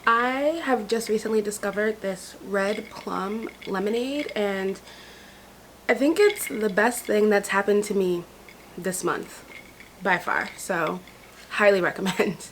I have just recently discovered this red plum lemonade, and I think it's the best thing that's happened to me this month by far, so highly recommend.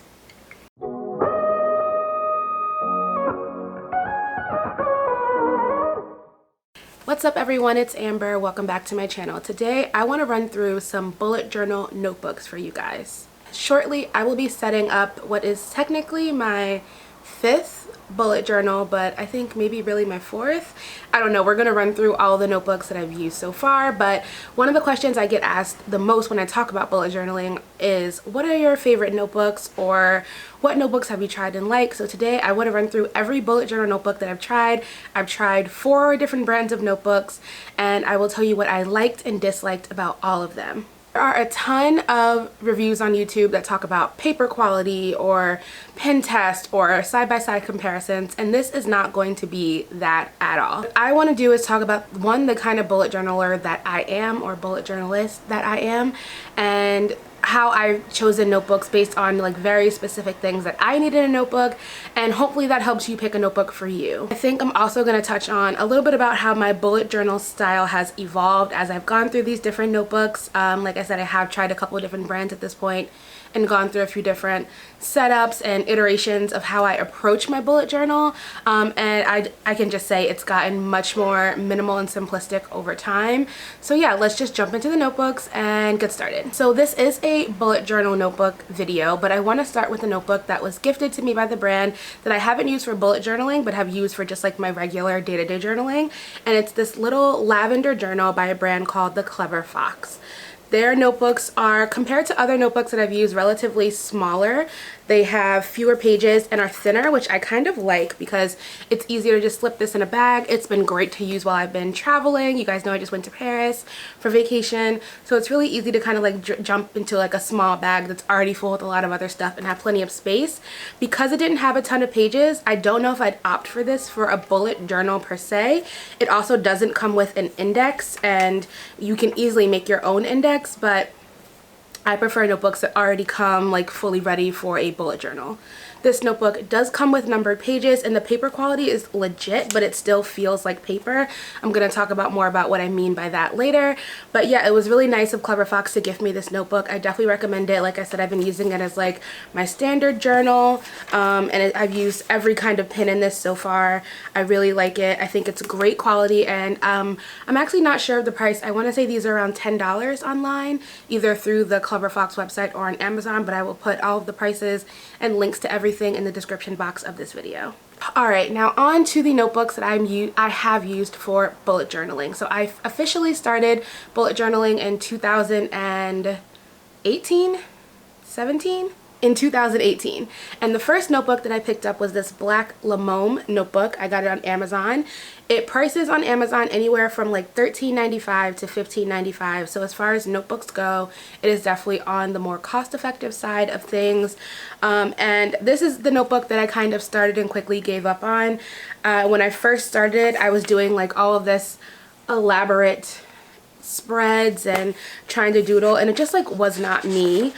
What's up everyone, it's Amber. Welcome back to my channel. Today I want to run through some bullet journal notebooks for you guys. Shortly I will be setting up what is technically my 5th bullet journal, but I think maybe really my 4th. I don't know. We're going to run through all the notebooks that I've used so far, but one of the questions I get asked the most when I talk about bullet journaling is, what are your favorite notebooks, or what notebooks have you tried and liked? So today I want to run through every bullet journal notebook that I've tried. I've tried 4 different brands of notebooks, and I will tell you what I liked and disliked about all of them. There are a ton of reviews on YouTube that talk about paper quality or pen test or side-by-side comparisons, and this is not going to be that at all. What I want to do is talk about, one, the kind of bullet journaler that I am, or bullet journalist that I am, and how I've chosen notebooks based on like very specific things that I need in a notebook, and hopefully that helps you pick a notebook for you. I think I'm also going to touch on a little bit about how my bullet journal style has evolved as I've gone through these different notebooks. Like I said, I have tried a couple of different brands at this point and gone through a few different setups and iterations of how I approach my bullet journal, and I can just say it's gotten much more minimal and simplistic over time. So yeah, let's just jump into the notebooks and get started. So this is a bullet journal notebook video, but I want to start with a notebook that was gifted to me by the brand that I haven't used for bullet journaling but have used for just like my regular day-to-day journaling, and it's this little lavender journal by a brand called The Clever Fox. Their notebooks are, compared to other notebooks that I've used, relatively smaller. They have fewer pages and are thinner, which I kind of like because it's easier to just slip this in a bag. It's been great to use while I've been traveling. You guys know I just went to Paris for vacation, so it's really easy to kind of like jump into like a small bag that's already full with a lot of other stuff and have plenty of space. Because it didn't have a ton of pages, I don't know if I'd opt for this for a bullet journal per se. It also doesn't come with an index, and you can easily make your own index, but I prefer notebooks that already come like fully ready for a bullet journal. This notebook does come with numbered pages, and the paper quality is legit, but it still feels like paper. I'm going to talk about more about what I mean by that later. But yeah, it was really nice of Clever Fox to gift me this notebook. I definitely recommend it. Like I said, I've been using it as like my standard journal, and I've used every kind of pen in this so far. I really like it. I think it's great quality, and I'm actually not sure of the price. I want to say these are around $10 online, either through the Clever Fox website or on Amazon, but I will put all of the prices and links to everything in the description box of this video. Alright, now on to the notebooks that I have used for bullet journaling. So I officially started bullet journaling in 2018, 17? In 2018, and the first notebook that I picked up was this black Lamome notebook. I got it on Amazon. It prices on Amazon anywhere from like $13.95 to $15.95. So as far as notebooks go, it is definitely on the more cost-effective side of things. And this is the notebook that I kind of started and quickly gave up on. When I first started, I was doing like all of this elaborate spreads and trying to doodle, and it just like was not me,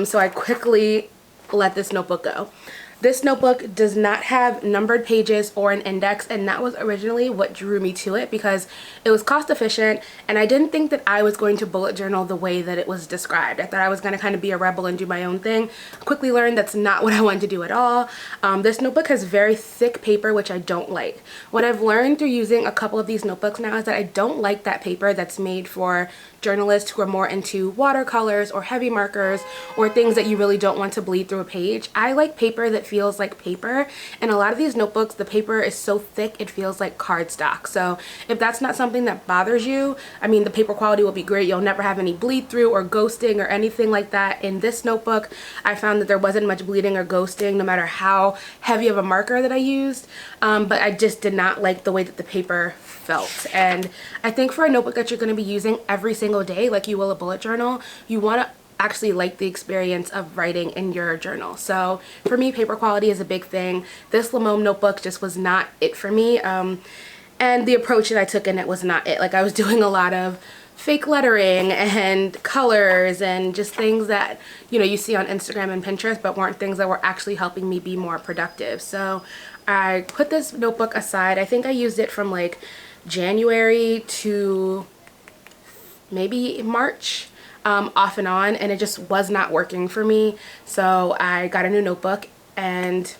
so I quickly let this notebook go. This notebook does not have numbered pages or an index, and that was originally what drew me to it because it was cost efficient, and I didn't think that I was going to bullet journal the way that it was described. I thought I was going to kind of be a rebel and do my own thing. Quickly learned that's not what I wanted to do at all. This notebook has very thick paper, which I don't like. What I've learned through using a couple of these notebooks now is that I don't like that paper that's made for journalists who are more into watercolors or heavy markers or things that you really don't want to bleed through a page. I like paper that feels like paper, and a lot of these notebooks, the paper is so thick it feels like cardstock. So if that's not something that bothers you, I mean, the paper quality will be great. You'll never have any bleed through or ghosting or anything like that. In this notebook, I found that there wasn't much bleeding or ghosting no matter how heavy of a marker that I used, but I just did not like the way that the paper felt. And I think for a notebook that you're going to be using every single day like you will a bullet journal, you want to actually like the experience of writing in your journal. So for me, paper quality is a big thing. This Lamome notebook just was not it for me, and the approach that I took in it was not it. Like, I was doing a lot of fake lettering and colors and just things that, you know, you see on Instagram and Pinterest, but weren't things that were actually helping me be more productive. So I put this notebook aside. I think I used it from like January to maybe March, off and on, and it just was not working for me. So I got a new notebook and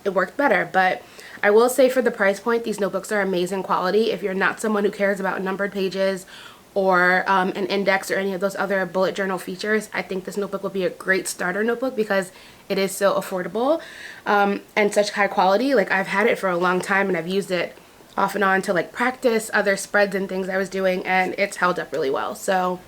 it worked better. But I will say, for the price point, these notebooks are amazing quality. If you're not someone who cares about numbered pages or an index or any of those other bullet journal features, I think this notebook will be a great starter notebook because it is so affordable and such high quality. Like, I've had it for a long time and I've used it off and on to like practice other spreads and things I was doing, and it's held up really well. So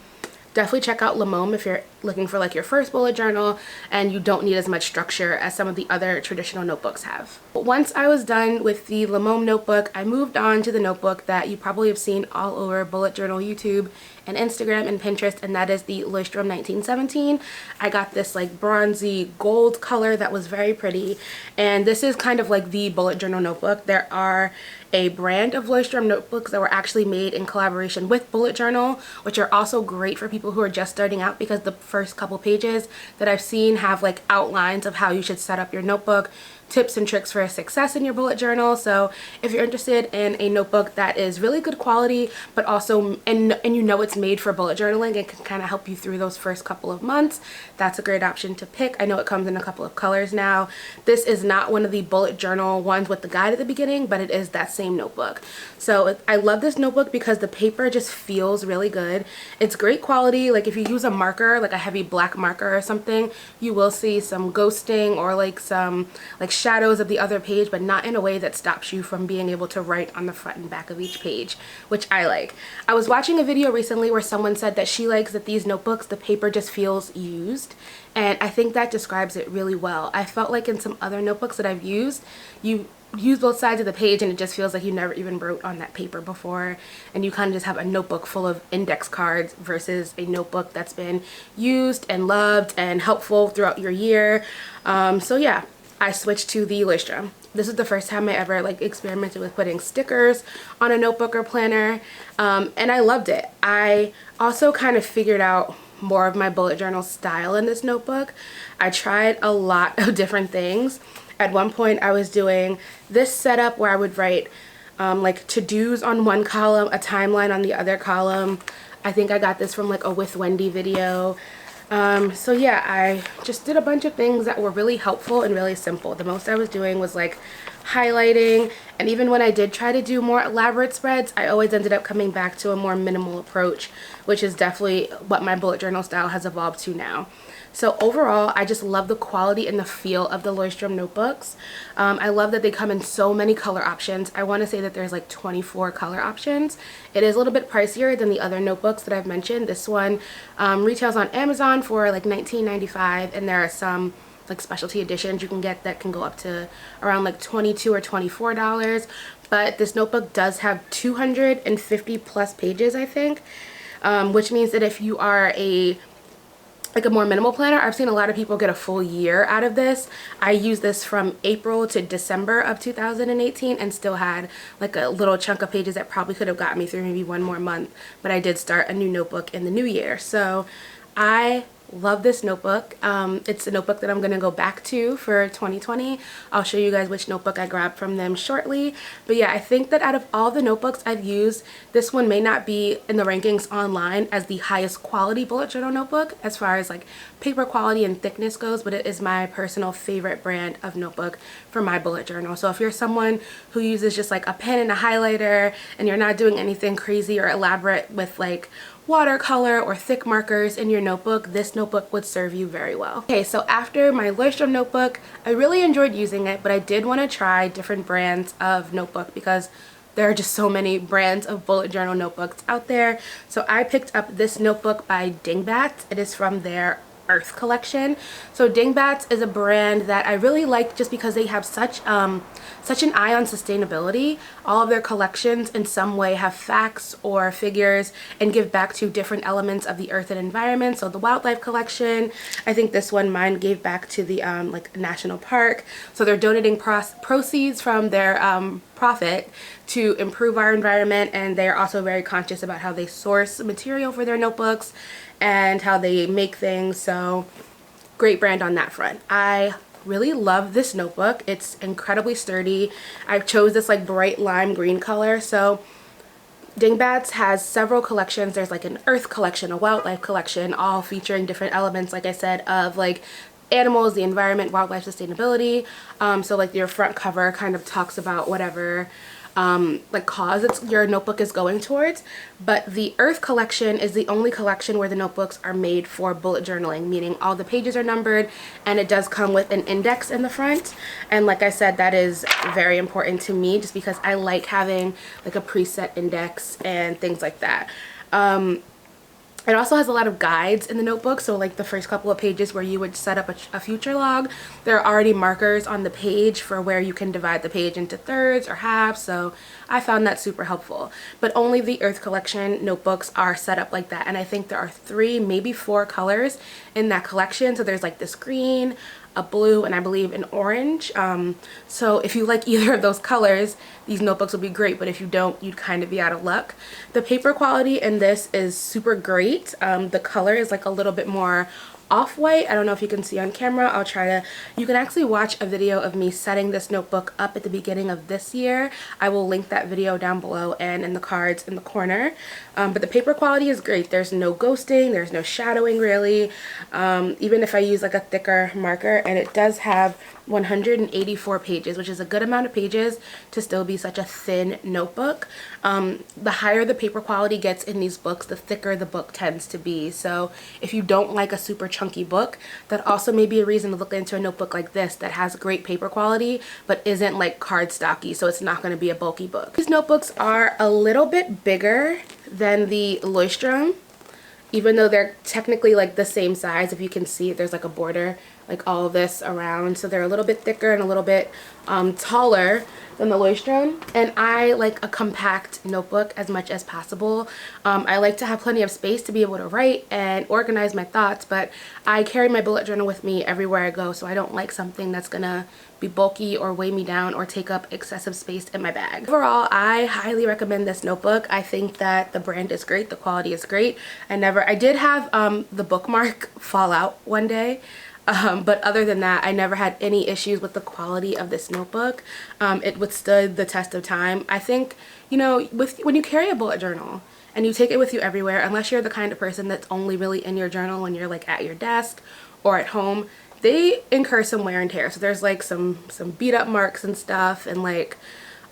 definitely check out Le Môme if you're looking for like your first bullet journal and you don't need as much structure as some of the other traditional notebooks have. But once I was done with the Le Môme notebook, I moved on to the notebook that you probably have seen all over bullet journal YouTube and Instagram and Pinterest, and that is the Oyster 1917. I got this like bronzy gold color that was very pretty, and this is kind of like the bullet journal notebook. There are a brand of Oyster notebooks that were actually made in collaboration with Bullet Journal, which are also great for people who are just starting out because the first couple pages that I've seen have like outlines of how you should set up your notebook, tips and tricks for success in your bullet journal. So if you're interested in a notebook that is really good quality, but also and you know it's made for bullet journaling and can kind of help you through those first couple of months, that's a great option to pick. I know it comes in a couple of colors now. This is not one of the bullet journal ones with the guide at the beginning, but it is that same notebook. So I love this notebook because the paper just feels really good. It's great quality. Like, if you use a marker, like a heavy black marker or something, you will see some ghosting or like some like shadows of the other page, but not in a way that stops you from being able to write on the front and back of each page, which I like. I was watching a video recently where someone said that she likes that these notebooks, the paper just feels used, and I think that describes it really well. I felt like in some other notebooks that I've used, you use both sides of the page and it just feels like you never even wrote on that paper before, and you kind of just have a notebook full of index cards versus a notebook that's been used and loved and helpful throughout your year. So yeah, I switched to the Oyster. This is the first time I ever like experimented with putting stickers on a notebook or planner, and I loved it. I also kind of figured out more of my bullet journal style in this notebook. I tried a lot of different things. At one point I was doing this setup where I would write like to-dos on one column, a timeline on the other column. I think I got this from like a With Wendy video. So yeah, I just did a bunch of things that were really helpful and really simple. The most I was doing was like highlighting, and even when I did try to do more elaborate spreads, I always ended up coming back to a more minimal approach, which is definitely what my bullet journal style has evolved to now. So overall, I just love the quality and the feel of the Oyster notebooks. I love that they come in so many color options. I want to say that there's like 24 color options. It is a little bit pricier than the other notebooks that I've mentioned. This one retails on Amazon for like $19.95, and there are some like specialty editions you can get that can go up to around like $22 or $24. But this notebook does have 250 plus pages, I think, which means that if you are a more minimal planner, I've seen a lot of people get a full year out of this. I used this from April to December of 2018 and still had like a little chunk of pages that probably could have got me through maybe one more month, but I did start a new notebook in the new year. So I love this notebook. It's a notebook that I'm going to go back to for 2020. I'll show you guys which notebook I grabbed from them shortly. But yeah, I think that out of all the notebooks I've used, this one may not be in the rankings online as the highest quality bullet journal notebook as far as like paper quality and thickness goes, but it is my personal favorite brand of notebook for my bullet journal. So if you're someone who uses just like a pen and a highlighter and you're not doing anything crazy or elaborate with like watercolor or thick markers in your notebook, this notebook would serve you very well. Okay, so after my Oyster notebook, I really enjoyed using it, but I did want to try different brands of notebook because there are just so many brands of bullet journal notebooks out there. So I picked up this notebook by Dingbats. It is from their Earth collection. So Dingbats is a brand that I really like just because they have such an eye on sustainability. All of their collections in some way have facts or figures and give back to different elements of the earth and environment. So the wildlife collection, I think this one, mine gave back to the like national park. So they're donating proceeds from their profit to improve our environment, and they're also very conscious about how they source material for their notebooks and how they make things. So great brand on that front. I really love this notebook. It's incredibly sturdy. I chose this like bright lime green color. So Dingbats has several collections. There's like an earth collection, a wildlife collection, all featuring different elements, like I said, of like animals, the environment, wildlife, sustainability. So like your front cover kind of talks about whatever like cause your notebook is going towards, but the Earth collection is the only collection where the notebooks are made for bullet journaling, meaning all the pages are numbered, and it does come with an index in the front. And like I said, that is very important to me just because I like having like a preset index and things like that. It also has a lot of guides in the notebook, so like the first couple of pages where you would set up a future log, there are already markers on the page for where you can divide the page into thirds or halves, so I found that super helpful. But only the Earth collection notebooks are set up like that, and I think there are 3, maybe 4 colors in that collection. So there's like this green, a blue, and I believe an orange. So if you like either of those colors, these notebooks will be great, but if you don't, you'd kind of be out of luck. The paper quality in this is super great. The color is like a little bit more off-white. I don't know if you can see on camera. I'll try to. You can actually watch a video of me setting this notebook up at the beginning of this year. I will link that video down below and in the cards in the corner. But the paper quality is great. There's no ghosting, there's no shadowing really. Even if I use like a thicker marker, and it does have 184 pages, which is a good amount of pages to still be such a thin notebook. The higher the paper quality gets in these books, the thicker the book tends to be. So if you don't like a super chunky book, that also may be a reason to look into a notebook like this that has great paper quality but isn't like cardstocky, so it's not going to be a bulky book. These notebooks are a little bit bigger than the Oyster, even though they're technically like the same size. If you can see, there's like a border like all of this around, so they're a little bit thicker and a little bit taller than the Oyster. And I like a compact notebook as much as possible. I like to have plenty of space to be able to write and organize my thoughts, but I carry my bullet journal with me everywhere I go, so I don't like something that's gonna be bulky or weigh me down or take up excessive space in my bag. Overall, I highly recommend this notebook. I think that the brand is great, the quality is great. I did have the bookmark fall out one day. But other than that, I never had any issues with the quality of this notebook. It withstood the test of time. I think, you know, when you carry a bullet journal and you take it with you everywhere, unless you're the kind of person that's only really in your journal when you're like at your desk or at home, they incur some wear and tear. So there's like some beat up marks and stuff, and like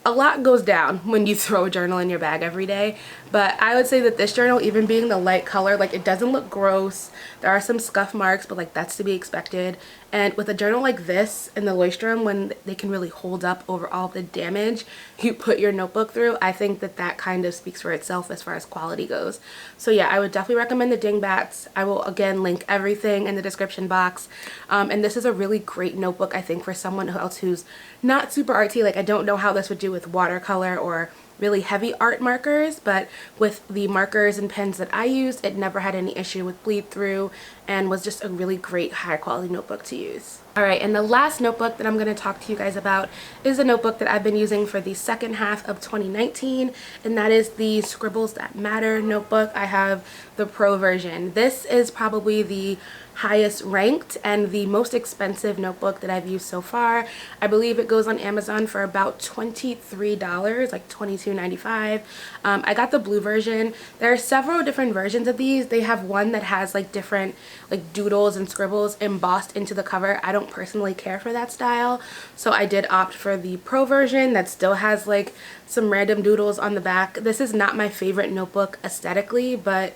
a lot goes down when you throw a journal in your bag every day. But I would say that this journal, even being the light color, like it doesn't look gross. There are some scuff marks, but like that's to be expected. And with a journal like this and the Oyster, when they can really hold up over all the damage you put your notebook through, I think that that kind of speaks for itself as far as quality goes. So yeah, I would definitely recommend the Dingbats. I will again link everything in the description box. And this is a really great notebook, I think, for someone else who's not super artsy. Like I don't know how this would do with watercolor or really heavy art markers, but with the markers and pens that I used, it never had any issue with bleed through and was just a really great high quality notebook to use. Alright, and the last notebook that I'm going to talk to you guys about is a notebook that I've been using for the second half of 2019, and that is the Scribbles That Matter notebook. I have the Pro version. This is probably the highest ranked and the most expensive notebook that I've used so far. I believe it goes on Amazon for about $23, like $22.95. I got the blue version. There are several different versions of these. They have one that has like different like doodles and scribbles embossed into the cover. I don't personally care for that style, so I did opt for the Pro version that still has like some random doodles on the back. This is not my favorite notebook aesthetically, but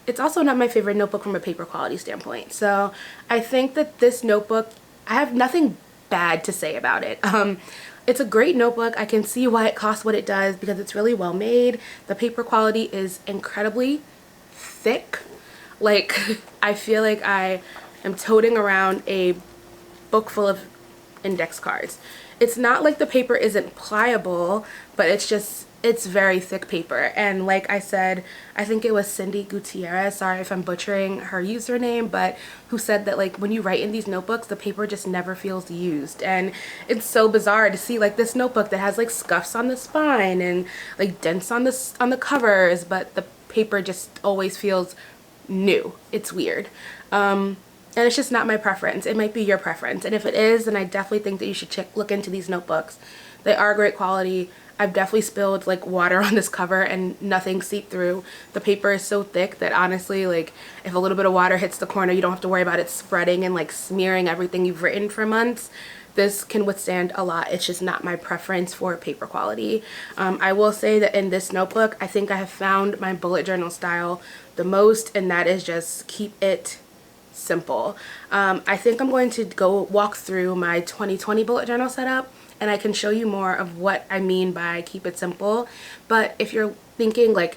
it's also not my favorite notebook from a paper quality standpoint. So I think that this notebook, I have nothing bad to say about it. It's a great notebook. I can see why it costs what it does because it's really well made. The paper quality is incredibly thick. Like I feel like I am toting around a book full of index cards. It's not like the paper isn't pliable, but it's very thick paper. And like I said, I think it was Cindy Gutierrez, sorry if I'm butchering her username, but who said that like when you write in these notebooks, the paper just never feels used. And it's so bizarre to see like this notebook that has like scuffs on the spine and like dents on the covers, but the paper just always feels new. It's weird. And it's just not my preference. It might be your preference. And if it is, then I definitely think that you should look into these notebooks. They are great quality. I've definitely spilled like water on this cover and nothing seeped through. The paper is so thick that honestly, like if a little bit of water hits the corner, you don't have to worry about it spreading and like smearing everything you've written for months. This can withstand a lot. It's just not my preference for paper quality. I will say that in this notebook, I think I have found my bullet journal style the most, and that is just keep it simple. I think I'm going to go walk through my 2020 bullet journal setup, and I can show you more of what I mean by keep it simple. But if you're thinking like,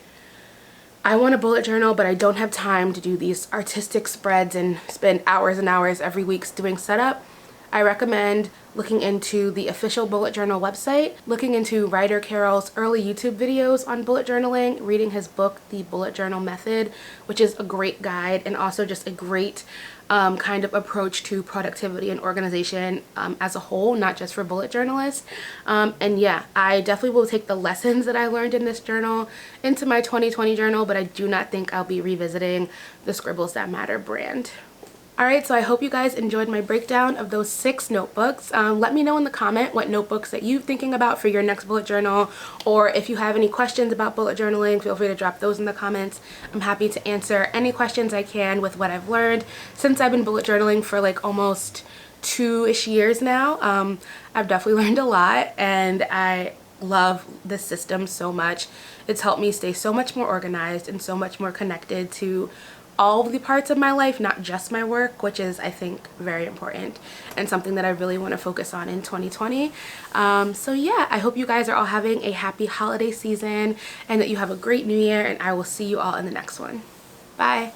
I want a bullet journal, but I don't have time to do these artistic spreads and spend hours and hours every week doing setup, I recommend looking into the official bullet journal website, looking into Ryder Carroll's early YouTube videos on bullet journaling, reading his book, The Bullet Journal Method, which is a great guide and also just a great kind of approach to productivity and organization as a whole, not just for bullet journalists. And yeah, I definitely will take the lessons that I learned in this journal into my 2020 journal, but I do not think I'll be revisiting the Scribbles That Matter brand. Alright, so I hope you guys enjoyed my breakdown of those 6 notebooks. Let me know in the comment what notebooks that you're thinking about for your next bullet journal, or if you have any questions about bullet journaling, feel free to drop those in the comments. I'm happy to answer any questions I can with what I've learned. Since I've been bullet journaling for like almost 2-ish years now, I've definitely learned a lot, and I love this system so much. It's helped me stay so much more organized and so much more connected to all of the parts of my life, not just my work, which is, I think, very important and something that I really want to focus on in 2020. So yeah, I hope you guys are all having a happy holiday season and that you have a great new year, and I will see you all in the next one. Bye.